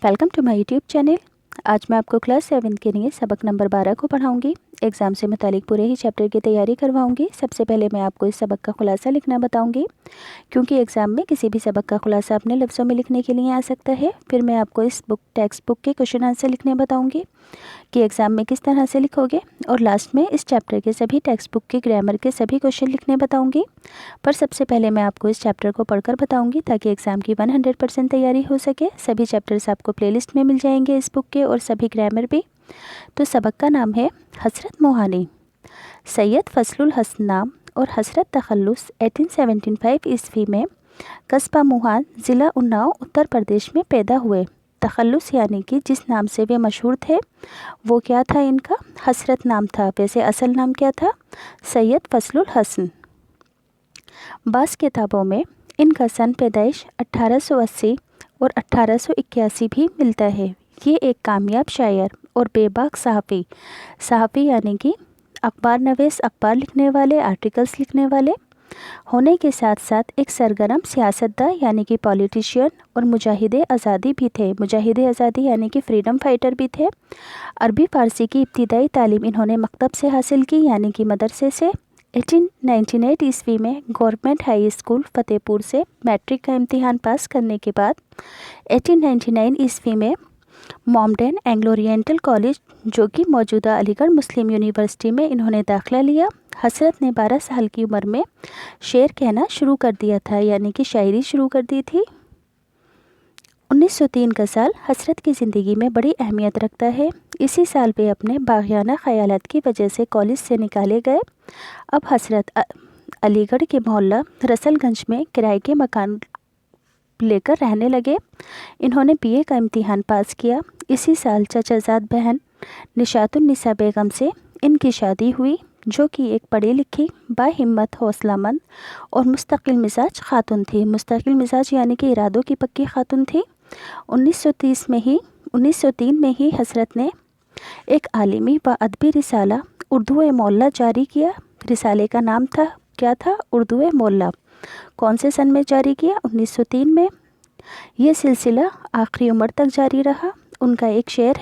Welcome to my YouTube channel. आज मैं आपको क्लास 7 के लिए सबक नंबर 12 को पढ़ाऊंगी। एग्ज़ाम से मुतालिक पूरे ही चैप्टर की तैयारी करवाऊंगी। सबसे पहले मैं आपको इस सबक का खुलासा लिखना बताऊंगी, क्योंकि एग्ज़ाम में किसी भी सबक का खुलासा अपने लफ्ज़ों में लिखने के लिए आ सकता है। फिर मैं आपको इस टेक्स्ट बुक के क्वेश्चन आंसर लिखने बताऊँगी कि एग्ज़ाम में किस तरह से लिखोगे, और लास्ट में इस चैप्टर के सभी टेक्स्ट बुक के ग्रामर के सभी क्वेश्चन लिखने बताऊंगी। पर सबसे पहले मैं आपको इस चैप्टर को पढ़कर बताऊंगी ताकि एग्ज़ाम की 100% तैयारी हो सके। सभी चैप्टर्स आपको प्लेलिस्ट में मिल जाएंगे इस बुक के, और सभी ग्रामर भी। तो सबक का नाम है हसरत मोहानी। सैयद फजलुल हसन नाम और हसरत तखल्लुस 1875 ईस्वी में कस्बा मोहान, ज़िला उन्नाव, उत्तर प्रदेश में पैदा हुए। तखल्लुस यानी कि जिस नाम से वे मशहूर थे वो क्या था इनका? हसरत नाम था। वैसे असल नाम क्या था? सैयद फजलुल हसन। बाज़ किताबों में इनका सन पैदाइश 1880 और 1881 भी मिलता है। ये एक कामयाब शायर और बेबाक सहाफ़ी यानी कि अखबार नवीस, अखबार लिखने वाले, आर्टिकल्स लिखने वाले होने के साथ साथ एक सरगर्म सियासतदान यानी कि पॉलिटिशियन और मुजाहिदे आज़ादी भी थे। मुजाहिदे आज़ादी यानी कि फ्रीडम फाइटर भी थे। अरबी फ़ारसी की इब्तिदाई तालीम इन्होंने मकतब से हासिल की यानी कि मदरसे से। 1898 ईस्वी में गवर्नमेंट हाई स्कूल फ़तेहपुर से मैट्रिक का इम्तिहान पास करने के बाद 1899 ईस्वी में मॉमडन एंग्लो ओरिएंटल कॉलेज, जो कि मौजूदा अलीगढ़ मुस्लिम यूनिवर्सिटी में, इन्होंने दाखिला लिया। हसरत ने 12 साल की उम्र में शेर कहना शुरू कर दिया था यानी कि शायरी शुरू कर दी थी। 1903 का साल हसरत की ज़िंदगी में बड़ी अहमियत रखता है। इसी साल वे अपने बाग़ियाना ख़यालात की वजह से कॉलेज से निकाले गए। अब हसरत अलीगढ़ के मोहल्ला रसलगंज में किराए के मकान लेकर रहने लगे। इन्होंने बीए का इम्तिहान पास किया। इसी साल चचाजाद बहन निशातुन्निसा बेगम से इनकी शादी हुई, जो कि एक पढ़ी लिखी, बाहिम्मत, हौसलामंद और मुस्तकिल मिजाज खातून थी। मुस्तकिल मिजाज यानी कि इरादों की पक्की खातून थी। 1903 में ही हसरत ने एक आलिमी व अदबी रिसाला उर्दू मोहल्ला जारी किया। रिसाले का नाम था, क्या था? उर्दू मोहल्ला। कौन से सन में जारी किया? 1903 में। यह सिलसिला आखिरी उम्र तक जारी रहा। उनका एक शेर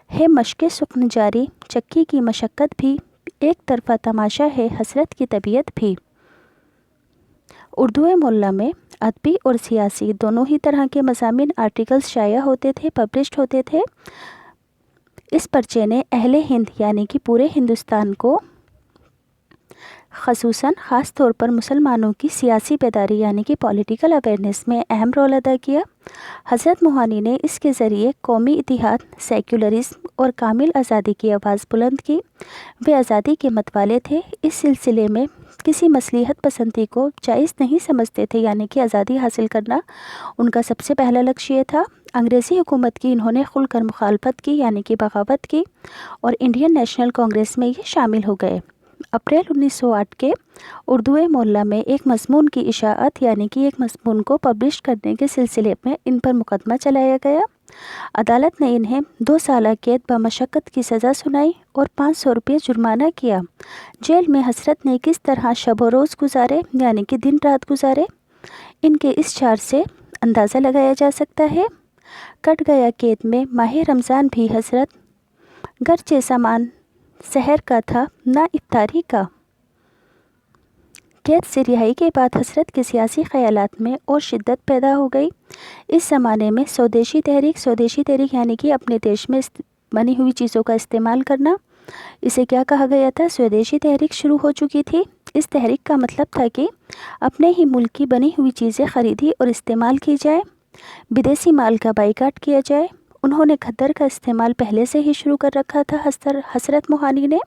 है मशक़े सुख्न जारी, चक्की की मशक्क़त भी, एक तरफ़ा तमाशा है हसरत की तबीयत भी। उर्दू मोहल्ला में अदबी और सियासी दोनों ही तरह के मज़ामीन, आर्टिकल्स शाया होते थे, पब्लिश्ड होते थे। इस पर्चे ने अहले हिंद यानी कि पूरे हिंदुस्तान को, ख़ुसूसन ख़ास तौर पर मुसलमानों की सियासी बेदारी यानी कि पॉलिटिकल अवेयरनेस में अहम रोल अदा किया। हज़रत मोहानी ने इसके ज़रिए कौमी इतिहाद, सेक्युलरिज़्म और कामिल आज़ादी की आवाज़ बुलंद की। वे आज़ादी के मतवाले थे। इस सिलसिले में किसी मसलिहत पसंदी को जायज़ नहीं समझते थे यानी कि आज़ादी हासिल करना उनका सबसे पहला लक्ष्य था। अंग्रेज़ी हुकूमत की इन्होंने खुलकर मुखालफत की यानी कि बगावत की, और इंडियन नेशनल कांग्रेस में ये शामिल हो गए। अप्रैल 1908 के उर्दू मोहल्ला में एक मज़मून की इशाअत यानी कि एक मज़मून को पब्लिश करने के सिलसिले में इन पर मुकदमा चलाया गया। अदालत ने इन्हें 2 साल कैद बमशक्क़त की सज़ा सुनाई और 500 रुपये जुर्माना किया। जेल में हसरत ने किस तरह शब व रोज़ गुजारे यानी कि दिन रात गुजारे, इनके इस चार्ज से अंदाज़ा लगाया जा सकता है। कट गया कैद में माह रमज़ान भी हसरत, गरचे सामान सहर का था ना इफ्तारी का। कैद से रिहाई के बाद हसरत के सियासी ख़यालात में और शिद्दत पैदा हो गई। इस ज़माने में स्वदेशी तहरीक यानी कि अपने देश में बनी हुई चीज़ों का इस्तेमाल करना, इसे क्या कहा गया था? स्वदेशी तहरीक शुरू हो चुकी थी। इस तहरीक का मतलब था कि अपने ही मुल्क की बनी हुई चीज़ें ख़रीदी और इस्तेमाल की जाए, विदेशी माल का बाइकाट किया जाए। उन्होंने खद्दर का इस्तेमाल पहले से ही शुरू कर रखा था। हसरत मोहानी ने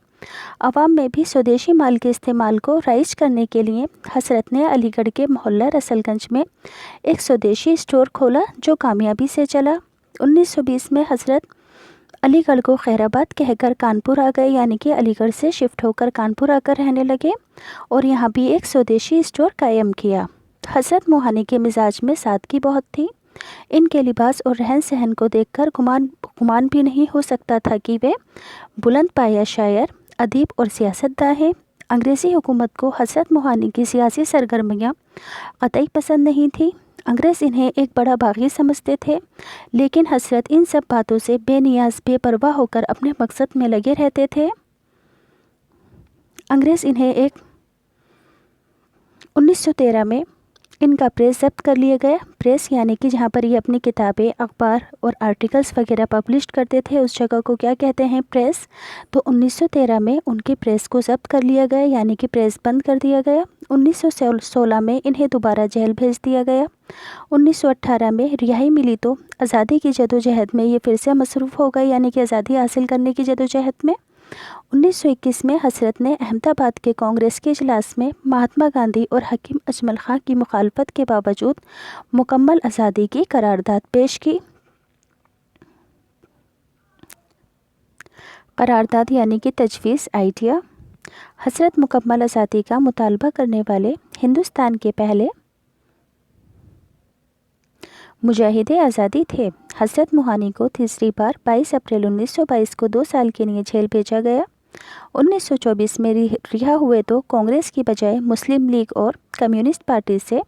अवाम में भी स्वदेशी माल के इस्तेमाल को राइज करने के लिए हसरत ने अलीगढ़ के मोहल्ला रसलगंज में एक स्वदेशी स्टोर खोला, जो कामयाबी से चला। 1920 में हसरत अलीगढ़ को खैराबाद कहकर कानपुर आ गए यानी कि अलीगढ़ से शिफ्ट होकर कानपुर आकर रहने लगे, और यहाँ भी एक स्वदेशी स्टोर कायम किया। हसरत मोहानी के मिजाज में सादगी बहुत थी। इनके लिबास और रहन सहन को देखकर गुमान भी नहीं हो सकता था कि वे बुलंद पाया शायर, अदीब और सियासतदान हैं। अंग्रेज़ी हुकूमत को हसरत मोहानी की सियासी सरगर्मियाँ कतई पसंद नहीं थी। انگریز انہیں ایک بڑا باغی سمجھتے تھے، لیکن حضرت ان سب باتوں سے بے نیاز بے پرواہ ہو کر اپنے مقصد میں لگے رہتے تھے۔ انگریز انہیں 1913 میں ان کا پریس ضبط کر لیا گیا۔ پریس یعنی کہ جہاں پر یہ اپنی کتابیں، اخبار اور آرٹیکلز وغیرہ پبلش کرتے تھے، اس جگہ کو کیا کہتے ہیں؟ پریس۔ تو 1913 میں ان کی پریس کو ضبط کر لیا گیا، یعنی کہ پریس بند کر دیا گیا۔ 1916 میں انہیں دوبارہ جیل بھیج دیا گیا۔ 1918 میں رہائی ملی تو آزادی کی جدوجہد میں یہ پھر سے مصروف ہو گئے، یعنی کہ آزادی حاصل کرنے کی جدوجہد میں۔ 1921 میں حضرت نے احمد آباد کے کانگریس کے اجلاس میں مہاتما گاندھی اور حکیم اجمل خان کی مخالفت کے باوجود مکمل آزادی کی قرارداد پیش کی۔ قرارداد یعنی کہ تجویز، آئیڈیا۔ حضرت مکمل آزادی کا مطالبہ کرنے والے ہندوستان کے پہلے مجاہد آزادی تھے۔ حضرت موہانی کو تیسری بار 22 اپریل 1922 کو 2 سال کے لیے جیل بھیجا گیا۔ 1924 میں رہا ہوئے تو کانگریس کی بجائے مسلم لیگ اور کمیونسٹ پارٹی سے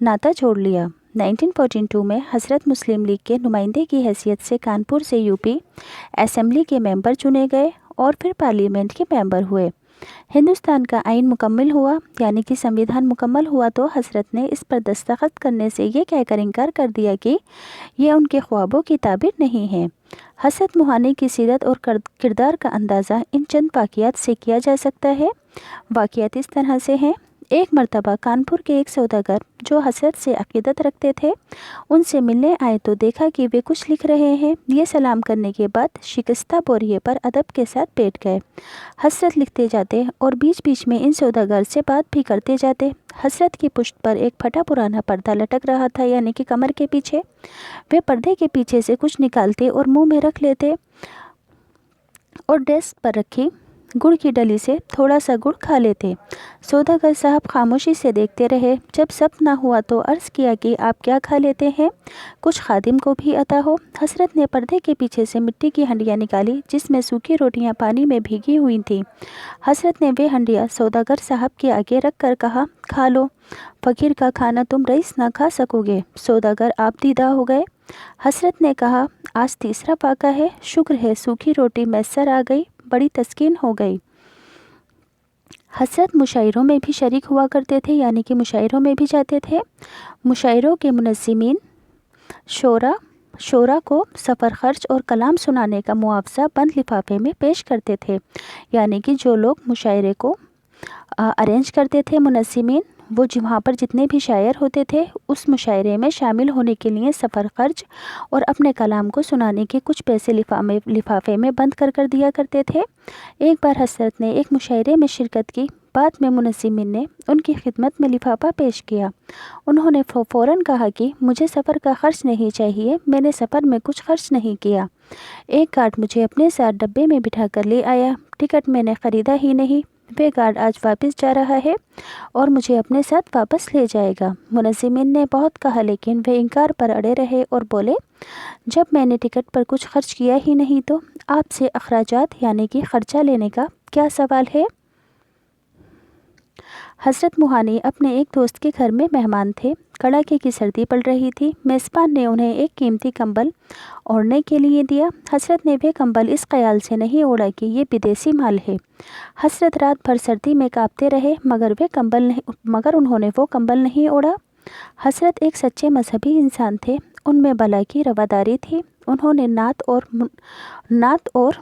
ناطہ جوڑ لیا۔ 1942 میں حضرت مسلم لیگ کے نمائندے کی حیثیت سے کانپور سے یوپی اسمبلی کے ممبر چنے گئے اور پھر پارلیمنٹ کے ممبر ہوئے۔ ہندوستان کا آئین مکمل ہوا، یعنی کہ سمویدھان مکمل ہوا تو حضرت نے اس پر دستخط کرنے سے یہ کہہ کر انکار کر دیا کہ یہ ان کے خوابوں کی تعبیر نہیں ہے۔ حضرت موہانی کی سیرت اور کردار کا اندازہ ان چند واقعات سے کیا جا سکتا ہے۔ واقعات اس طرح سے ہیں۔ ایک مرتبہ کانپور کے ایک سوداگر جو حضرت سے عقیدت رکھتے تھے، ان سے ملنے آئے تو دیکھا کہ وہ کچھ لکھ رہے ہیں۔ یہ سلام کرنے کے بعد شکستہ بوریے پر ادب کے ساتھ بیٹھ گئے۔ حضرت لکھتے جاتے اور بیچ بیچ میں ان سوداگر سے بات بھی کرتے جاتے۔ حضرت کی پشت پر ایک پھٹا پرانا پردہ لٹک رہا تھا، یعنی کہ کمر کے پیچھے۔ وہ پردے کے پیچھے سے کچھ نکالتے اور منہ میں رکھ لیتے اور ڈیسک پر رکھی گڑ کی ڈلی سے تھوڑا سا گڑ کھا لیتے۔ سوداگر صاحب خاموشی سے دیکھتے رہے۔ جب سب نہ ہوا تو عرض کیا کہ آپ کیا کھا لیتے ہیں؟ کچھ خادم کو بھی عطا ہو۔ حضرت نے پردے کے پیچھے سے مٹی کی ہنڈیاں نکالی جس میں سوکھی روٹیاں پانی میں بھیگی ہوئی تھیں۔ حضرت نے وہ ہنڈیاں سوداگر صاحب کے آگے رکھ کر کہا، کھا لو، فقیر کا کھانا تم رئیس نہ کھا سکو گے۔ سوداگر آپ دیدہ ہو گئے۔ حضرت نے کہا، آج تیسرا فاقہ ہے، شکر ہے سوکھی روٹی میسر آ گئی، بڑی تسکین ہو گئی۔ حضرت مشاعروں میں بھی شریک ہوا کرتے تھے، یعنی کہ مشاعروں میں بھی جاتے تھے۔ مشاعروں کے منظمین شورا کو سفر خرچ اور کلام سنانے کا معاوضہ بند لفافے میں پیش کرتے تھے، یعنی کہ جو لوگ مشاعرے کو ارینج کرتے تھے، منظمین، وہ وہاں پر جتنے بھی شاعر ہوتے تھے اس مشاعرے میں شامل ہونے کے لیے سفر خرچ اور اپنے کلام کو سنانے کے کچھ پیسے لفافے میں بند کر دیا کرتے تھے۔ ایک بار حضرت نے ایک مشاعرے میں شرکت کی، بعد میں منظمین نے ان کی خدمت میں لفافہ پیش کیا۔ انہوں نے فوراً کہا کہ مجھے سفر کا خرچ نہیں چاہیے، میں نے سفر میں کچھ خرچ نہیں کیا۔ ایک گارڈ مجھے اپنے ساتھ ڈبے میں بٹھا کر لے آیا، ٹکٹ میں نے خریدا ہی نہیں۔ وہ گارڈ آج واپس جا رہا ہے اور مجھے اپنے ساتھ واپس لے جائے گا۔ منظمین نے بہت کہا لیکن وہ انکار پر اڑے رہے اور بولے، جب میں نے ٹکٹ پر کچھ خرچ کیا ہی نہیں تو آپ سے اخراجات یعنی کہ خرچہ لینے کا کیا سوال ہے؟ حضرت موہانی اپنے ایک دوست کے گھر میں مہمان تھے۔ کڑاکے کی سردی پڑ رہی تھی۔ میزبان نے انہیں ایک قیمتی کمبل اوڑھنے کے لیے دیا۔ حضرت نے وہ کمبل اس خیال سے نہیں اوڑھا کہ یہ بدیسی مال ہے۔ حضرت رات بھر سردی میں کانپتے رہے مگر انہوں نے وہ کمبل نہیں اوڑھا۔ حضرت ایک سچے مذہبی انسان تھے، ان میں بلا کی رواداری تھی۔ انہوں نے نعت اور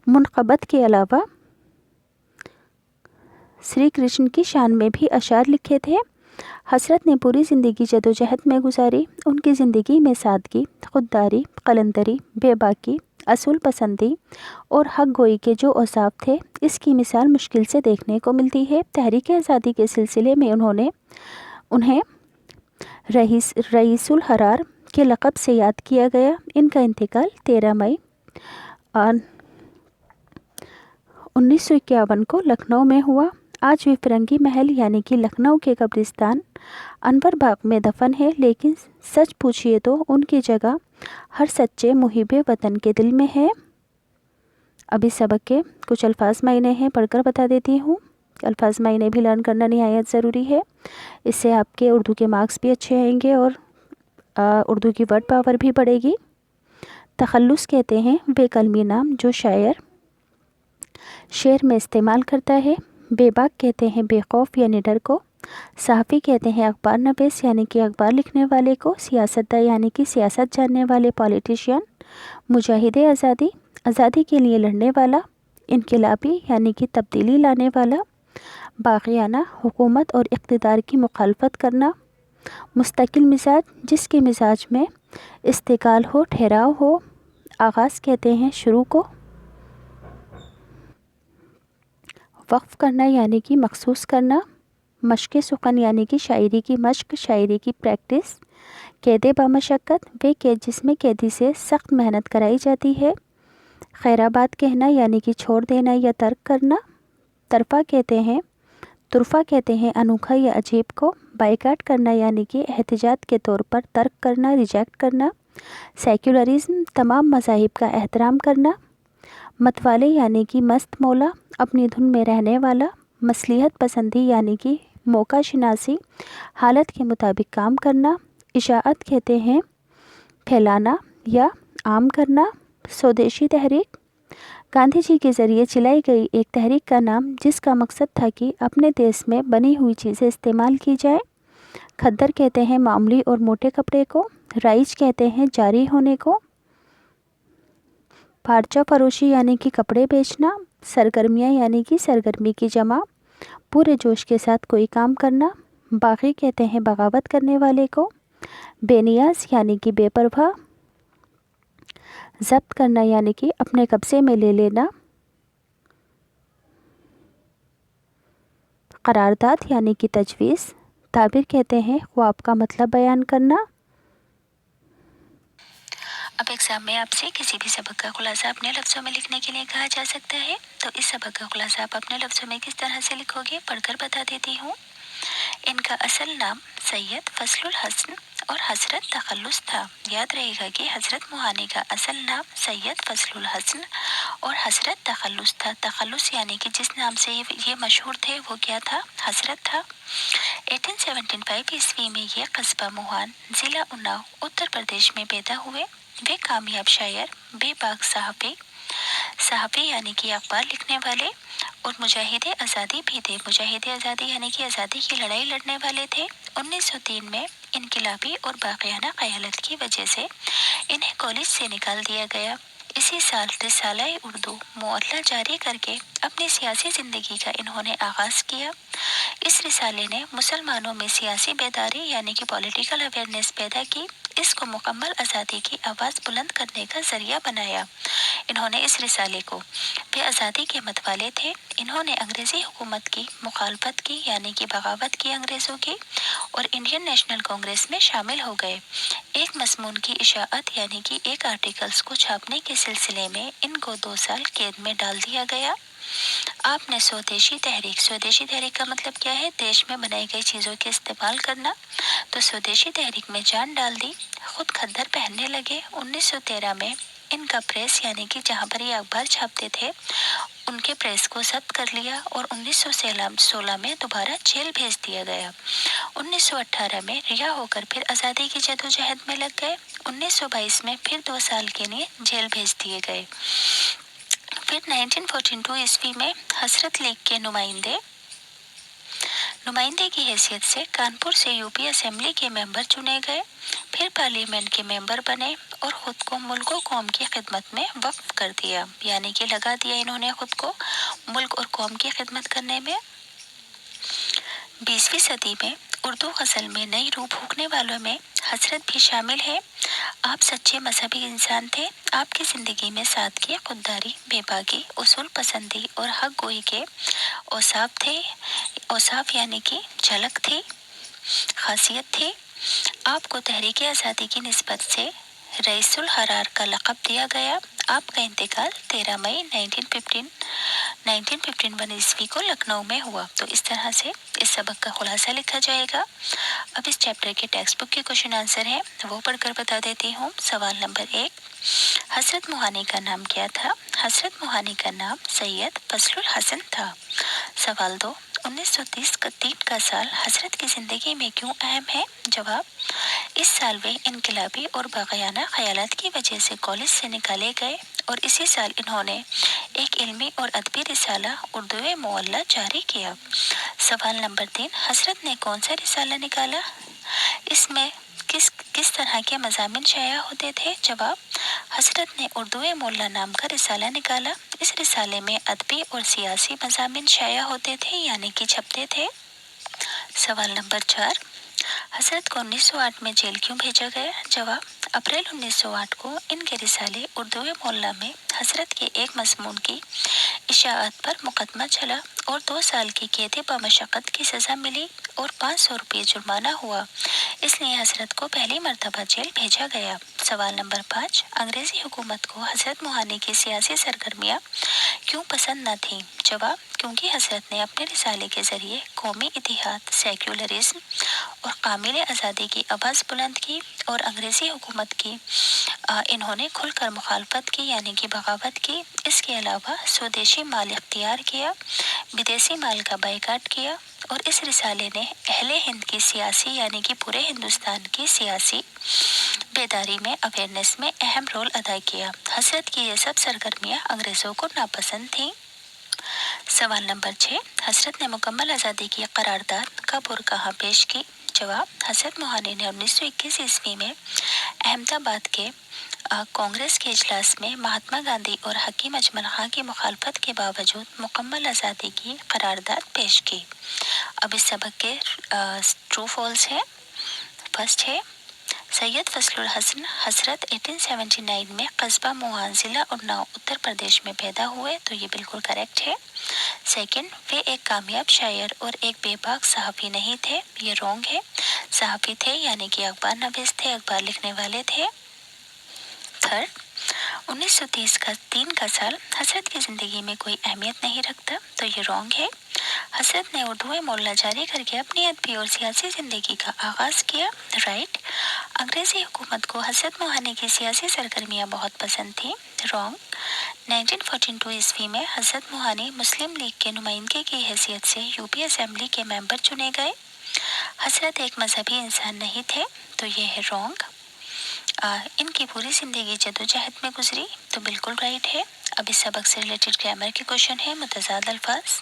منقبت کے علاوہ سری کرشن کی شان میں بھی اشعار لکھے تھے۔ حضرت نے پوری زندگی جدوجہد میں گزاری۔ ان کی زندگی میں سادگی، خودداری، قلندری، بے باکی، اصول پسندی اور حق گوئی کے جو اوصاف تھے، اس کی مثال مشکل سے دیکھنے کو ملتی ہے۔ تحریک آزادی کے سلسلے میں انہیں رئیس الحرار کے لقب سے یاد کیا گیا۔ ان کا انتقال 13 مئی 1951 کو لکھنؤ میں ہوا۔ آج بھی فرنگی محل یعنی کہ لکھنؤ کے قبرستان انور باغ میں دفن ہے، لیکن سچ پوچھئے تو ان کی جگہ ہر سچے محب وطن کے دل میں ہے۔ ابھی سبق کے کچھ الفاظ معنے ہیں، پڑھ کر بتا دیتی ہوں۔ अल्फाज मायने भी लर्न करना निहायत ज़रूरी है। इससे आपके उर्दू के मार्क्स भी अच्छे आएंगे और उर्दू की वर्ड पावर भी बढ़ेगी। तखल्लुस कहते हैं बेकलमी नाम जो शायर शेर में इस्तेमाल करता है। बेबाक कहते हैं बेखौफ यानी डर को। सहाफ़ी कहते हैं अखबार नवीस यानी कि अखबार लिखने वाले को। सियासतदान यानी कि सियासत जानने वाले पॉलिटिशियन। मुजाहिदे आज़ादी आज़ादी के लिए लड़ने वाला। इनकलाबी यानी कि तब्दीली लाने वाला। बाग़ियाना हुकूमत और इक़्तिदार की मुखालफत करना। मुस्तकिल मिजाज जिसके मिजाज में इस्तिकाल हो, ठहराव हो। आगाज़ कहते हैं शुरू को। वक्फ़ करना यानी कि मखसूस करना। मश्क़ सुखन यानी कि शायरी की मश्क, शायरी की प्रैक्टिस। कैदे बामशक्क़त वे कैद जिसमें कैदी से सख्त मेहनत कराई जाती है। खैराबाद कहना यानी कि छोड़ देना या तर्क करना। तरफ़ा कहते हैं अनोखा या अजीब को। बाइकाट करना यानी कि एहतिजाज के तौर पर तर्क करना, रिजेक्ट करना। सेक्युलरिज़म तमाम मज़ाहिब का एहतराम करना। मतवाले यानी कि मस्त मौला, अपनी धुन में रहने वाला। मसलिहत पसंदी यानी कि मौका शनासी, हालत के मुताबिक काम करना। इशाअत कहते हैं फैलाना या आम करना। स्वदेशी तहरीक गांधी जी के ज़रिए चलाई गई एक तहरीक का नाम जिसका मकसद था कि अपने देश में बनी हुई चीज़ें इस्तेमाल की जाए। खद्दर कहते हैं मामूली और मोटे कपड़े को। राइज कहते हैं जारी होने को। पार्चा फरोशी यानी कि कपड़े बेचना। सरगर्मियाँ यानी कि सरगर्मी की जमा, पूरे जोश के साथ कोई काम करना। बागी कहते हैं बगावत करने वाले को। बेनियाज यानी कि बेपरवाह। ज़ब्त करना यानी कि अपने कब्ज़े में ले लेना। करारदाद यानी कि तजवीज़। ताबिर कहते हैं ख्वाब का मतलब बयान करना। अब एग्ज़ाम में आपसे किसी भी सबक का खुलासा अपने लफ्ज़ों में लिखने के लिए कहा जा सकता है, तो इस सबक का खुलासा आप अपने लफ्ज़ों में किस तरह से लिखोगे पढ़कर बता देती हूँ। इनका असल नाम सैयद फजलुल हसन और हज़रत तखल्लुस था। याद रहेगा कि हज़रत मुहानी का असल नाम सैयद फजलुल हसन और हज़रत तखल्लुस था। तखल्लुस यानी कि जिस नाम से ये मशहूर थे वो क्या था, हज़रत था। 1875 ईस्वी में ये कस्बा मुहान, ज़िला उन्नाव, उत्तर प्रदेश में पैदा हुए। वे कामयाब शायर, बेबाक सहाफ़ी यानी कि अखबार लिखने वाले और मुजाहिदे आज़ादी भी थे। मुजाहिदे आज़ादी यानी कि आज़ादी की लड़ाई लड़ने वाले थे। 1903 में इनकलाबी और बाक़ियाना क़यादत की वजह से इन्हें कॉलेज से निकाल दिया गया। इसी साल रिसाला-ए उर्दू मुअल्ला जारी करके अपनी सियासी ज़िंदगी का इन्होंने आगाज़ किया। इस रिसाले ने मुसलमानों में सियासी बेदारी यानी कि पॉलिटिकल अवेयरनेस पैदा की। इसको मुकम्मल आज़ादी की आवाज़ बुलंद करने का ज़रिया बनाया। इन्होंने इस रिसाले को, वे आज़ादी के मतवाले थे। इन्होंने अंग्रेज़ी हुकूमत की मुखालफत की यानी कि बगावत की अंग्रेज़ों की और इंडियन नेशनल कांग्रेस में शामिल हो गए। एक मज़मून की इशाअत यानी कि एक आर्टिकल्स को छापने के सिलसिले में इनको 2 साल कैद में डाल दिया गया। आपने स्वदेशी तहरीक का मतलब क्या है, देश में बनाई गई चीज़ों के इस्तेमाल करना। तो स्वदेशी तहरीक में जान डाल दी, खुद खद्दर पहनने लगे। 1913 में इनका प्रेस यानी कि जहाँ पर ये अखबार छापते थे उनके प्रेस को जब्त कर लिया और 1916 में दोबारा जेल भेज दिया गया। 1918 में रिहा होकर फिर आज़ादी की जदोजहद में लग गए। 1922 में फिर 2 साल के लिए जेल भेज दिए गए। फिर 1942 ईस्वी में हसरत लीग के नुमाइंदे की हैसियत से कानपुर से यूपी असेंबली के मेंबर चुने गए। फिर पार्लियामेंट के मेंबर बने और ख़ुद को मुल्क और कौम की खिदमत में वक्फ कर दिया, यानी कि लगा दिया इन्होंने ख़ुद को मुल्क और कौम की खिदमत करने में। 20वीं सदी में उर्दू गज़ल में नई रूह फूंकने वालों में हसरत भी शामिल है। आप सच्चे मजहबी इंसान थे। आपकी ज़िंदगी में सादगी, खुददारी, बेबाकी, उसूल पसंदी और हक गोई के औसाफ थे। औसाफ यानी कि झलक थी, खासियत थी। आपको तहरीक आज़ादी की निस्बत से रईसुल हरार का लक़ब दिया गया। आपका इंतकाल 13 मई 1951 ईस्वी को लखनऊ में हुआ। तो इस तरह से इस सबक का खुलासा लिखा जाएगा। अब इस चैप्टर के टेक्स्ट बुक के क्वेश्चन आंसर हैं, वो पढ़कर बता देती हूँ। सवाल नंबर 1, हज़रत मुहानी का नाम क्या था? हज़रत मुहानी का नाम सैयद फजलुल हसन था। सवाल 2, 1930 का साल हजरत की ज़िंदगी में क्यों अहम है? जवाब, इस साल वे इनकलाबी और बाग़ियाना ख़यालात की वजह से कॉलेज से निकाले गए और इसी साल इन्होंने एक इल्मी और अदबी रिसाला उर्दू मुअल्ला जारी किया। सवाल नंबर 3, हजरत ने कौन सा रिसाला निकाला? इसमें किस किस तरह के मज़ामिन शाया होते थे? जवाब, हजरत ने उर्दू मुअल्ला नाम का रिसाला निकाला। इस रिसाले में अदबी और सियासी मज़ामिन शाया होते थे यानी कि छपते थे। सवाल नंबर 4, हजरत को 1908 में जेल क्यों भेजा गया? जवाब, अप्रैल 1908 को इनके रिसाले उर्दू मुअल्ला में हजरत के एक मज़मून की इशाअत पर मुकदमा चला और 2 साल की कैद बमशक्क़त की सज़ा मिली और 500 रुपये जुर्माना हुआ, इसलिए हजरत को पहली मरतबा जेल भेजा गया। सवाल नंबर 5, अंग्रेज़ी हुकूमत को हजरत मोहानी की सियासी सरगर्मियाँ क्यों पसंद न थीं? जवाब, क्योंकि हजरत ने अपने रिसाले के ज़रिए कौमी इतिहाद, सेक्युलरिज्म और कामिल आज़ादी की आवाज़ बुलंद की और अंग्रेज़ी हुकूमत की इन्होंने खुलकर मुखालफत की यानी कि बगावत की। इसके अलावा स्वदेशी माल इख्तियार किया, विदेशी माल का बायकाट किया और इस रिसाले ने अहले हिंद की सियासी यानी कि पूरे हिंदुस्तान की सियासी बेदारी में, अवेयरनेस में अहम रोल अदा किया। हजरत की ये सब सरगर्मियाँ अंग्रेज़ों को नापसंद थीं। सवाल नंबर 6, हजरत ने मुकम्मल आज़ादी की करारदाद कब और कहाँ पेश की? जवाब, हजरत मोहानी ने 1921 ईस्वी में अहमदाबाद के कांग्रेस के इजलास में महात्मा गांधी और हकीम अजमल खां की मुखालफत के बावजूद मुकम्मल आज़ादी की करारदाद पेश की। अब इस सबक के ट्रू फॉल्स है। फर्स्ट है, सैयद फजलुल हसन हजरत 1879 में कस्बा मुहान जिला उन्नाव उत्तर प्रदेश में पैदा हुए, तो ये बिल्कुल करेक्ट है। सेकंड, वे एक कामयाब शायर और एक बेबाक सहाफ़ी नहीं थे, ये रॉन्ग है। सहाफ़ी थे यानी कि अखबार नवीस थे, अखबार लिखने वाले थे। थर्ड, 1930 का साल हजरत की ज़िंदगी में कोई अहमियत नहीं रखता, तो ये रॉन्ग है। हजरत ने उर्दू मुअल्ला जारी करके अपनी अदबी और सियासी ज़िंदगी का आगाज़ किया, राइट। अंग्रेज़ी हुकूमत को हजरत मोहानी की सियासी सरगर्मियाँ बहुत पसंद थीं, रॉन्ग। 1942 ईस्वी में हजरत मोहानी मुस्लिम लीग के नुमाइंदगी की हैसियत से यूपी असेंबली के मेंबर चुने गए। हजरत एक मजहबी इंसान नहीं थे, तो ये है रॉन्ग। इनकी पूरी ज़िंदगी जदोजहद में गुजरी, तो बिल्कुल राइट है। अब इस सबक से रिलेटेड ग्रामर के क्वेश्चन है। मुतज़ाद अल्फाज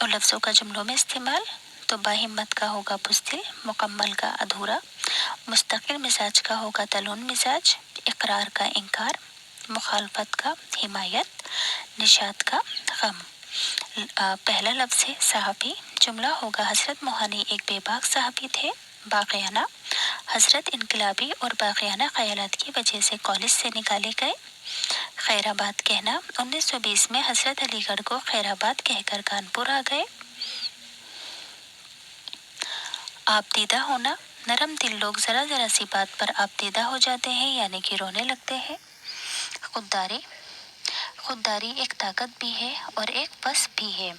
और लफ्ज़ों का जुमलों में इस्तेमाल, तो बाहिम्मत का होगा बुज़दिल, मुकम्मल का अधूरा, मुस्तकिल मिजाज का होगा तलून मिजाज, इकरार का इनकार, मुखालफत का हिमायत, निशात का गम। पहला लफ्ज़ है सहाफ़ी, जुमला होगा हजरत मोहानी एक बेबाक सहाफ़ी थे। बाग़ियाना, हजरत इनकलाबी और बाग़ियाना ख़यालात की वजह से कॉलेज से निकाले गए। खैराबाद कहना, 1920 में हजरत अलीगढ़ को खैराबाद कहकर कानपुर आ गए। आपदीदा होना, नरम दिल लोग ज़रा ज़रा सी बात पर आपदीदा हो जाते हैं यानी कि रोने लगते हैं। खुददारी, खुददारी एक ताकत भी है और एक वस भी है।